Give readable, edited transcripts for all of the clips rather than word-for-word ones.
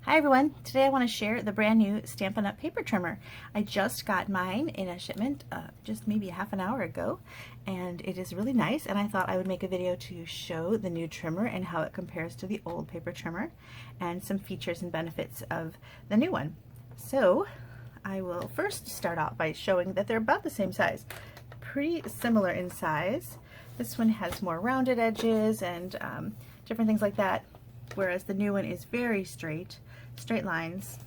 Hi everyone, today I want to share the brand new Stampin' Up! Paper trimmer. I just got mine in a shipment just maybe a half an hour ago, and it is really nice, and I thought I would make a video to show the new trimmer and how it compares to the old paper trimmer and some features and benefits of the new one. So I will first start off by showing that they're about the same size, pretty similar in size. This one has more rounded edges and different things like that, whereas the new one is very straight lines,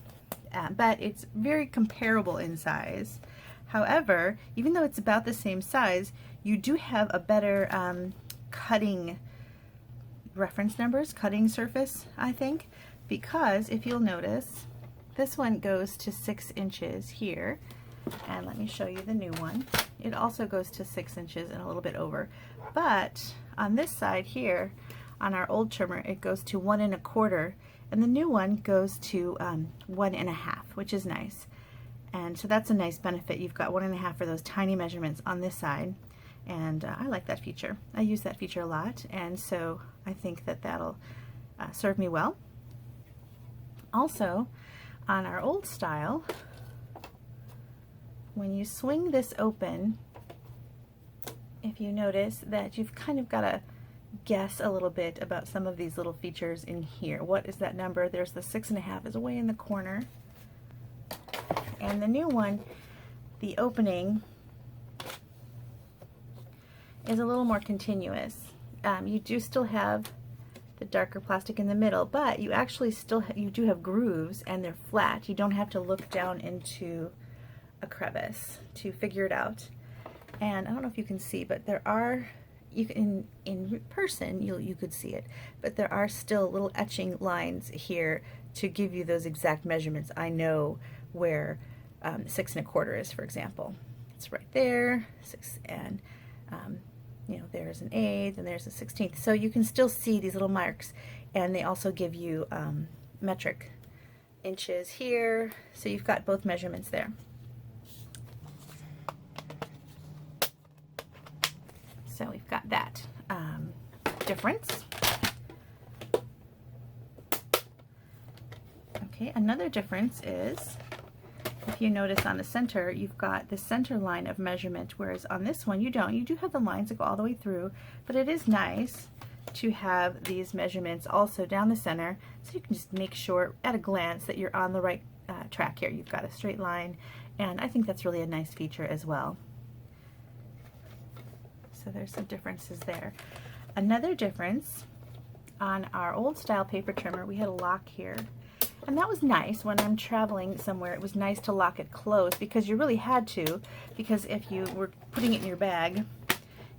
but it's very comparable in size. However, even though it's about the same size, you do have a better cutting reference numbers, cutting surface, I think, because if you'll notice, this one goes to 6 inches here, and let me show you the new one. It also goes to 6 inches and a little bit over, but on this side here, on our old trimmer, it goes to 1 1/4, and the new one goes to 1 1/2, which is nice. And so that's a nice benefit. You've got 1 1/2 for those tiny measurements on this side, and I like that feature. I use that feature a lot, and so I think that that'll serve me well. Also, on our old style, when you swing this open, if you notice that you've kind of got to guess a little bit about some of these little features in here. What is that number? There's the 6 1/2 is way in the corner. And the new one, the opening is a little more continuous. You do still have the darker plastic in the middle, but you actually you do have grooves, and they're flat. You don't have to look down into a crevice to figure it out. And I don't know if you can see, but there are, in person you could see it, but there are still little etching lines here to give you those exact measurements. I know where 6 1/4 is, for example. It's right there, 6, and you know, there's an 1/8 and there's a 1/16. So you can still see these little marks, and they also give you metric inches here, so you've got both measurements there. So we've got that difference. Okay, another difference is, if you notice on the center, you've got the center line of measurement, whereas on this one you don't. You do have the lines that go all the way through, but it is nice to have these measurements also down the center, so you can just make sure at a glance that you're on the right track here. You've got a straight line, and I think that's really a nice feature as well. So there's some differences there. Another difference, on our old style paper trimmer, we had a lock here. And that was nice when I'm traveling somewhere. It was nice to lock it closed, because you really had to, because if you were putting it in your bag,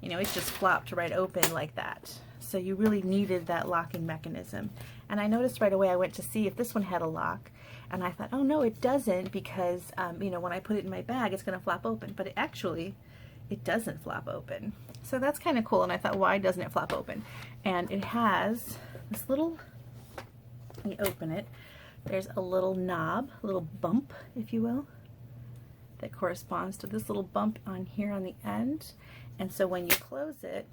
you know, it just flopped right open like that. So you really needed that locking mechanism. And I noticed right away, I went to see if this one had a lock, and I thought, oh no, it doesn't, because you know, when I put it in my bag, it's going to flop open. But it doesn't flop open. So that's kind of cool, and I thought, why doesn't it flop open? And it has this little, let me open it, there's a little knob, a little bump, if you will, that corresponds to this little bump on here on the end. And so when you close it,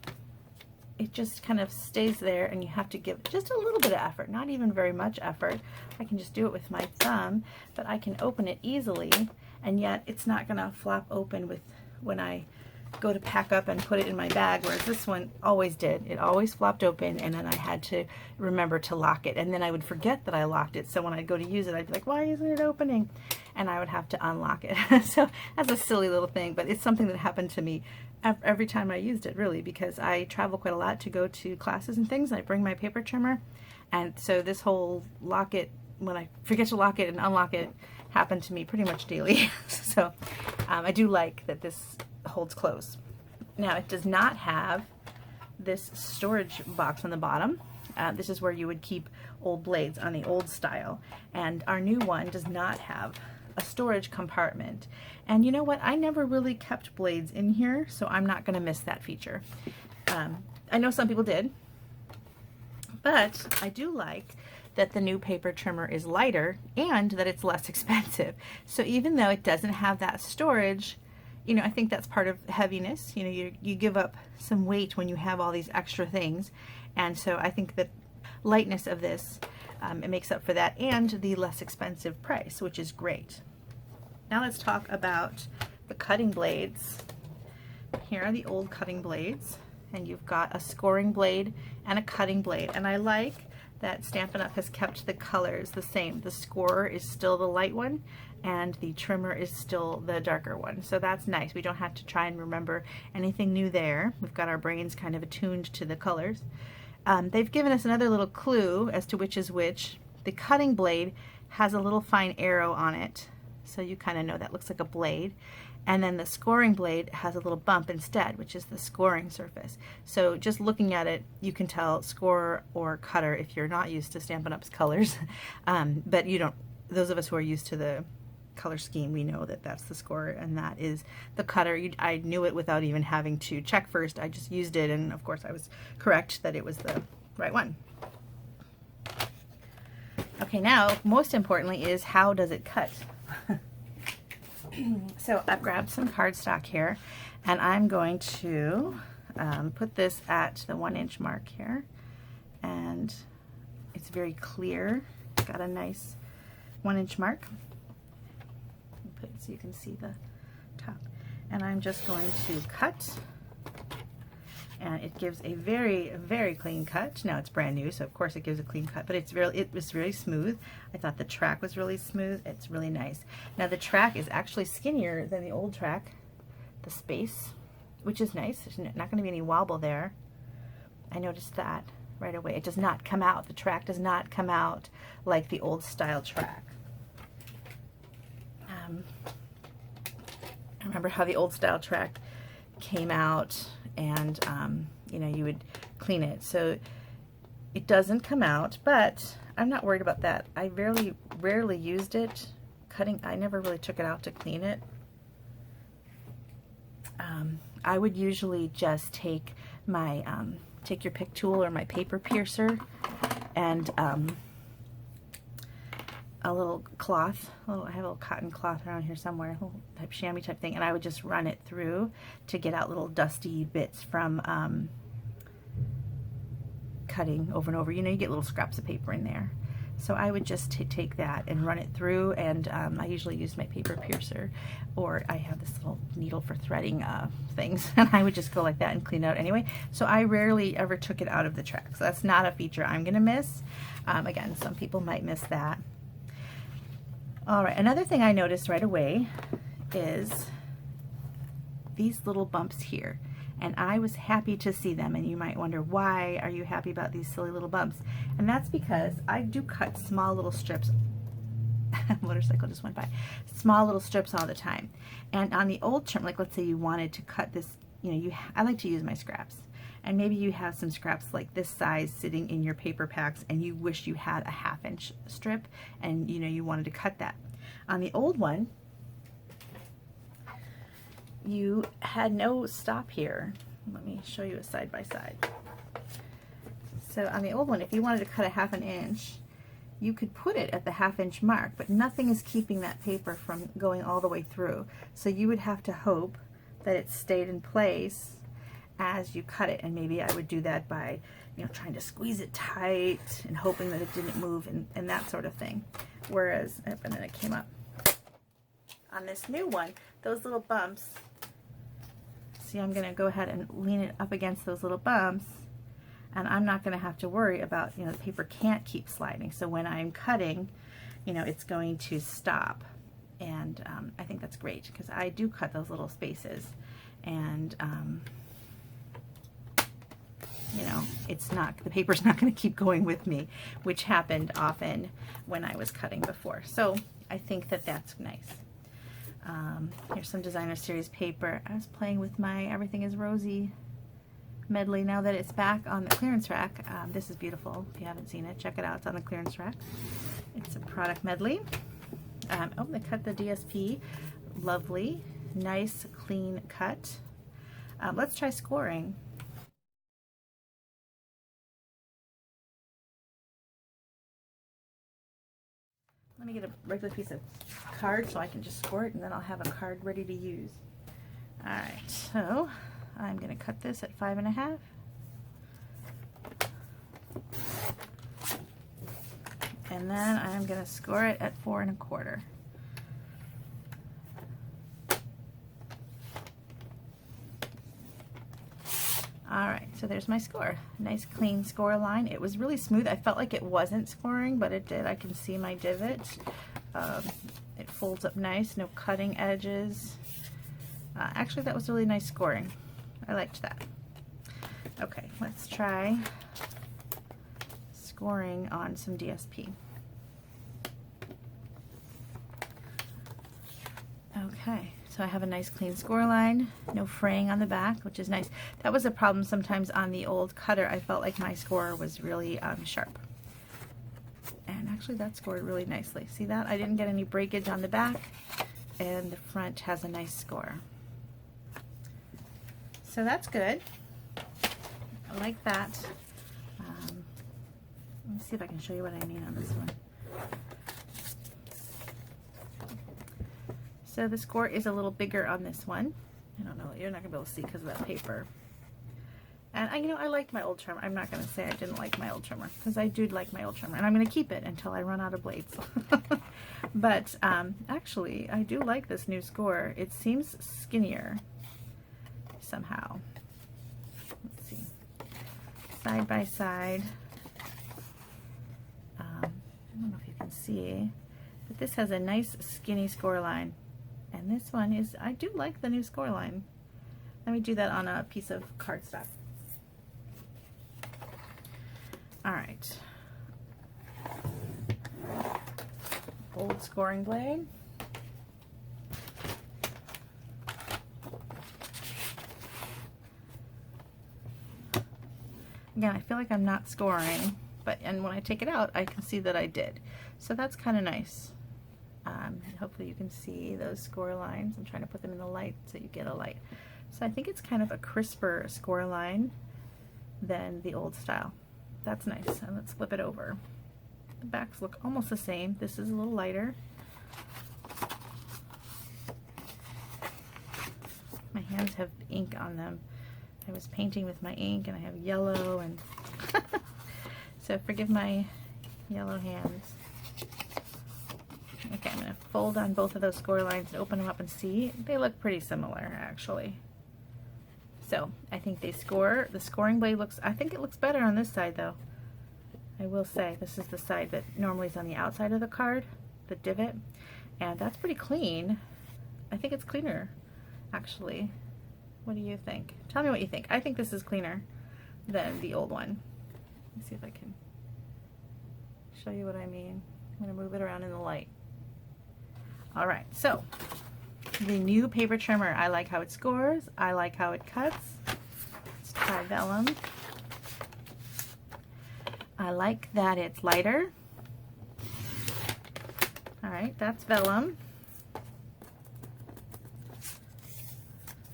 it just kind of stays there, and you have to give just a little bit of effort, not even very much effort. I can just do it with my thumb, but I can open it easily, and yet it's not going to flop open when I go to pack up and put it in my bag, whereas this one always did. It always flopped open, and then I had to remember to lock it, and then I would forget that I locked it, so when I'd go to use it, I'd be like, why isn't it opening? And I would have to unlock it. So that's a silly little thing, but it's something that happened to me every time I used it, really, because I travel quite a lot to go to classes and things. I bring my paper trimmer, and so this whole lock it, when I forget to lock it and unlock it, happened to me pretty much daily. So I do like that this holds close. Now, it does not have this storage box on the bottom. This is where you would keep old blades on the old style, and our new one does not have a storage compartment. And you know what, I never really kept blades in here, so I'm not going to miss that feature. I know some people did, but I do like that the new paper trimmer is lighter and that it's less expensive. So even though it doesn't have that storage, you know, I think that's part of heaviness. You know, you give up some weight when you have all these extra things, and so I think that lightness of this it makes up for that and the less expensive price, which is great. Now let's talk about the cutting blades. Here are the old cutting blades, and you've got a scoring blade and a cutting blade, and I like that Stampin' Up! Has kept the colors the same. The scorer is still the light one and the trimmer is still the darker one, so that's nice. We don't have to try and remember anything new there. We've got our brains kind of attuned to the colors. They've given us another little clue as to which is which. The cutting blade has a little fine arrow on it, so you kind of know that looks like a blade. And then the scoring blade has a little bump instead, which is the scoring surface. So just looking at it, you can tell scorer or cutter if you're not used to Stampin' Up's colors. But you don't, those of us who are used to the color scheme, we know that that's the scorer and that is the cutter. I knew it without even having to check first. I just used it, and of course I was correct that it was the right one. Okay, now most importantly is how does it cut? So I've grabbed some cardstock here, and I'm going to put this at the 1-inch mark here, and it's very clear. It's got a nice 1-inch mark. Put it so you can see the top, and I'm just going to cut, and it gives a very clean cut. Now it's brand new, so of course it gives a clean cut, but it was really smooth. I thought the track was really smooth. It's really nice. Now the track is actually skinnier than the old track, the space, which is nice. There's not going to be any wobble there. I noticed that right away. It does not come out. The track does not come out like the old style track. I remember how the old style track came out, and you know, you would clean it, so it doesn't come out, but I'm not worried about that. I rarely used it cutting. I never really took it out to clean it. I would usually just take my take your pick tool or my paper piercer and a little cloth, I have a little cotton cloth around here somewhere, a little type chamois type thing, and I would just run it through to get out little dusty bits from cutting over and over. You know, you get little scraps of paper in there. So I would just take that and run it through, and I usually use my paper piercer, or I have this little needle for threading things, and I would just go like that and clean it out anyway. So I rarely ever took it out of the track. So that's not a feature I'm going to miss. Again, some people might miss that. All right, another thing I noticed right away is these little bumps here, and I was happy to see them, and you might wonder, why are you happy about these silly little bumps? And that's because I do cut small little strips. Motorcycle just went by. Small little strips all the time. And on the old trim, like let's say you wanted to cut this, you know, I like to use my scraps. And maybe you have some scraps like this size sitting in your paper packs, and you wish you had a 1/2-inch strip, and you know you wanted to cut that. On the old one, you had no stop here. Let me show you a side by side. So on the old one, if you wanted to cut a 1/2 inch, you could put it at the 1/2-inch mark, but nothing is keeping that paper from going all the way through. So you would have to hope that it stayed in place as you cut it, and maybe I would do that by, you know, trying to squeeze it tight and hoping that it didn't move and that sort of thing. Whereas, and then it came up. On this new one, those little bumps, see, I'm going to go ahead and lean it up against those little bumps, and I'm not going to have to worry about, you know, the paper can't keep sliding. So when I'm cutting, you know, it's going to stop. And I think that's great, because I do cut those little spaces, and you know, it's not, the paper's not going to keep going with me, which happened often when I was cutting before. So I think that that's nice. Here's some Designer Series paper. I was playing with my Everything is Rosy medley. Now that it's back on the clearance rack, this is beautiful. If you haven't seen it, check it out. It's on the clearance rack. It's a product medley. Oh, they cut the DSP. Lovely. Nice, clean cut. Let's try scoring. Let me get a regular piece of card so I can just score it, and then I'll have a card ready to use. Alright, so I'm going to cut this at 5.5. And then I'm going to score it at 4 1/4. Alright, so there's my score. Nice clean score line. It was really smooth. I felt like it wasn't scoring, but it did. I can see my divot. It folds up nice, no cutting edges. Actually, that was really nice scoring. I liked that. Okay, let's try scoring on some DSP. Okay, so I have a nice clean score line, no fraying on the back, which is nice. That was a problem sometimes on the old cutter. I felt like my score was really sharp. And actually that scored really nicely. See that? I didn't get any breakage on the back, and the front has a nice score. So that's good. I like that. Let me see if I can show you what I mean on this one. So the score is a little bigger on this one. I don't know, you're not gonna be able to see because of that paper. And I liked my old trimmer. I'm not gonna say I didn't like my old trimmer, because I do like my old trimmer, and I'm gonna keep it until I run out of blades. But actually, I do like this new score. It seems skinnier somehow. Let's see. Side by side. I don't know if you can see, but this has a nice skinny score line. And this one is, I do like the new score line. Let me do that on a piece of cardstock. All right. Old scoring blade. Again, I feel like I'm not scoring, and when I take it out, I can see that I did. So that's kind of nice. Hopefully you can see those score lines. I'm trying to put them in the light so you get a light. So I think it's kind of a crisper score line than the old style. That's nice. And let's flip it over. The backs look almost the same. This is a little lighter. My hands have ink on them. I was painting with my ink, and I have yellow, and so forgive my yellow hands. Okay, I'm going to fold on both of those score lines and open them up and see. They look pretty similar, actually. So I think they score. The scoring blade looks, I think it looks better on this side, though. I will say, this is the side that normally is on the outside of the card, the divot, and that's pretty clean. I think it's cleaner, actually. What do you think? Tell me what you think. I think this is cleaner than the old one. Let's see if I can show you what I mean. I'm going to move it around in the light. All right, so the new paper trimmer. I like how it scores. I like how it cuts. Let's try vellum. I like that it's lighter. All right, that's vellum.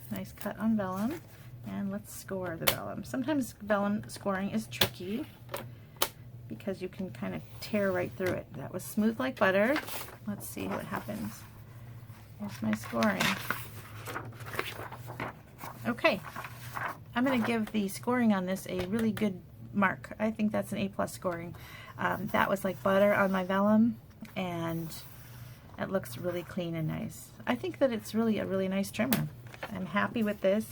Nice cut on vellum. And let's score the vellum. Sometimes vellum scoring is tricky because you can kind of tear right through it. That was smooth like butter. Let's see what happens. Here's my scoring. Okay, I'm going to give the scoring on this a really good mark. I think that's an A+ scoring. That was like butter on my vellum, and it looks really clean and nice. I think that it's really a really nice trimmer. I'm happy with this.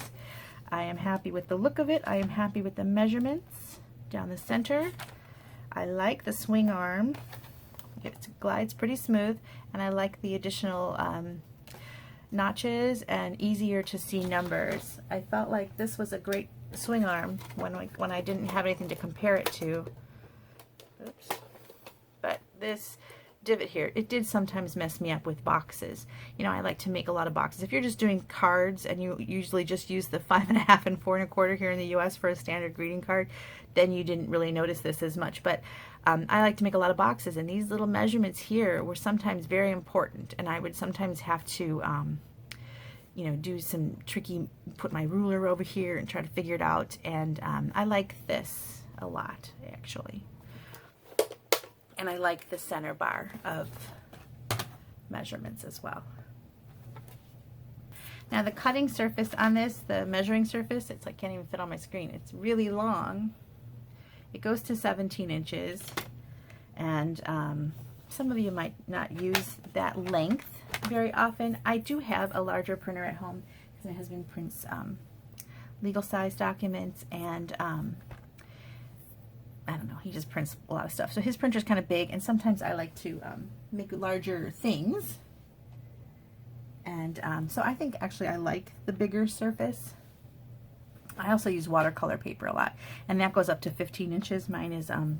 I am happy with the look of it. I am happy with the measurements down the center. I like the swing arm. It glides pretty smooth, and I like the additional notches and easier to see numbers. I felt like this was a great swing arm when I didn't have anything to compare it to. Oops. But this divot here, it did sometimes mess me up with boxes. You know, I like to make a lot of boxes. If you're just doing cards and you usually just use the 5.5 and 4 1/4 here in the US for a standard greeting card, then you didn't really notice this as much. But I like to make a lot of boxes, and these little measurements here were sometimes very important, and I would sometimes have to you know, do some tricky, put my ruler over here and try to figure it out, and I like this a lot, actually. And I like the center bar of measurements as well. Now the cutting surface on this, the measuring surface, it's like can't even fit on my screen. It's really long. It goes to 17 inches, and some of you might not use that length very often. I do have a larger printer at home because my husband prints legal size documents, and I don't know, he just prints a lot of stuff. So his printer's kind of big, and sometimes I like to make larger things. And so I think actually I like the bigger surface. I also use watercolor paper a lot, and that goes up to 15 inches. Mine is, and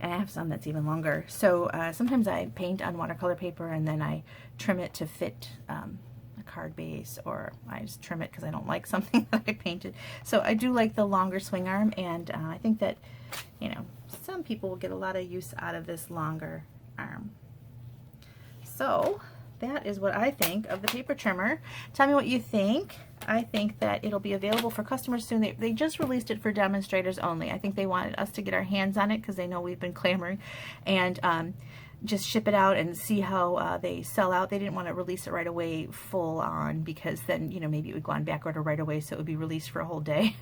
I have some that's even longer. So sometimes I paint on watercolor paper, and then I trim it to fit a card base, or I just trim it because I don't like something that I painted. So I do like the longer swing arm, and I think that, you know, some people will get a lot of use out of this longer arm. So that is what I think of the paper trimmer. Tell me what you think. I think that it'll be available for customers soon. They just released it for demonstrators only. I think they wanted us to get our hands on it because they know we've been clamoring, and just ship it out and see how they sell out. They didn't want to release it right away full on, because then, you know, maybe it would go on back order right away, so it would be released for a whole day.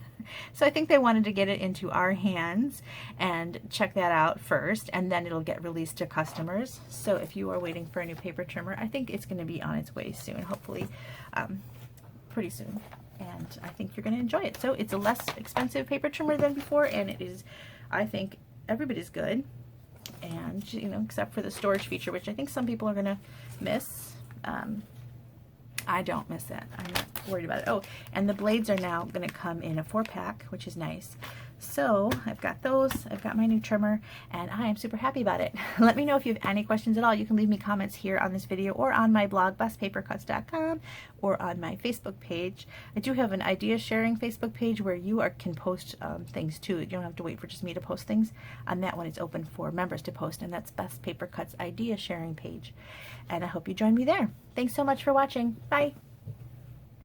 So I think they wanted to get it into our hands and check that out first, and then it'll get released to customers. So if you are waiting for a new paper trimmer, I think it's going to be on its way soon, hopefully pretty soon. And I think you're going to enjoy it. So it's a less expensive paper trimmer than before, and it is, I think, every bit as good. And, you know, except for the storage feature, which I think some people are going to miss. I don't miss that. I'm not worried about it. Oh, and the blades are now going to come in a 4-pack, which is nice. So I've got those, I've got my new trimmer, and I am super happy about it. Let me know if you have any questions at all. You can leave me comments here on this video, or on my blog, bestpapercuts.com, or on my Facebook page. I do have an idea sharing Facebook page where you can post things too. You don't have to wait for just me to post things. On that one, it's open for members to post, and that's Best Paper Cuts idea sharing page. And I hope you join me there. Thanks so much for watching. Bye.